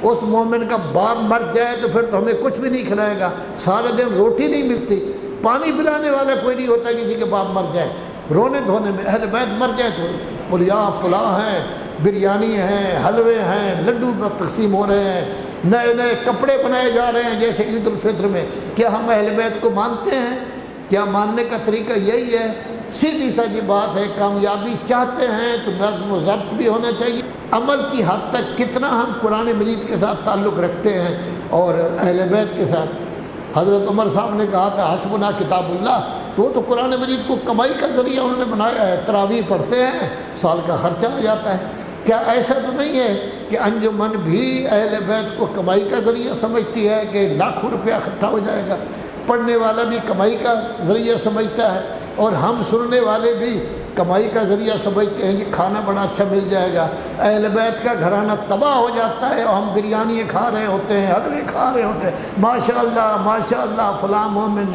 اس مومن کا باپ مر جائے تو پھر تو ہمیں کچھ بھی نہیں کھلائے گا، سارا دن روٹی نہیں ملتی، پانی پلانے والا کوئی نہیں ہوتا کسی کے باپ مر جائے، رونے دھونے میں اہل بیت مر جائے تو پلاؤ ہیں، بریانی ہیں، حلوے ہیں، لڈو تقسیم ہو رہے ہیں، نئے نئے کپڑے بنائے جا رہے ہیں جیسے عید الفطر میں۔ کیا ہم اہل بیت کو مانتے ہیں؟ کیا ماننے کا طریقہ یہی ہے؟ سیدھی سادی بات ہے، کامیابی چاہتے ہیں تو نظم و ضبط بھی ہونا چاہیے، عمل کی حد تک کتنا ہم قرآن مجید کے ساتھ تعلق رکھتے ہیں اور اہل بیت کے ساتھ۔ حضرت عمر صاحب نے کہا تھا حسبنا کتاب اللہ، تو قرآن مجید کو کمائی کا ذریعہ انہوں نے بنایا ہے، تراویح پڑھتے ہیں، سال کا خرچہ آ جاتا ہے۔ کیا ایسا تو نہیں ہے کہ انجمن بھی اہل بیت کو کمائی کا ذریعہ سمجھتی ہے کہ لاکھوں روپیہ اکٹھا ہو جائے گا؟ پڑھنے والا بھی کمائی کا ذریعہ سمجھتا ہے اور ہم سننے والے بھی کمائی کا ذریعہ سمجھتے ہیں کہ کھانا بڑا اچھا مل جائے گا۔ اہل بیت کا گھرانہ تباہ ہو جاتا ہے اور ہم بریانی کھا رہے ہوتے ہیں، حلوے کھا رہے ہوتے ہیں، ماشاءاللہ ماشاءاللہ فلاں مومن نے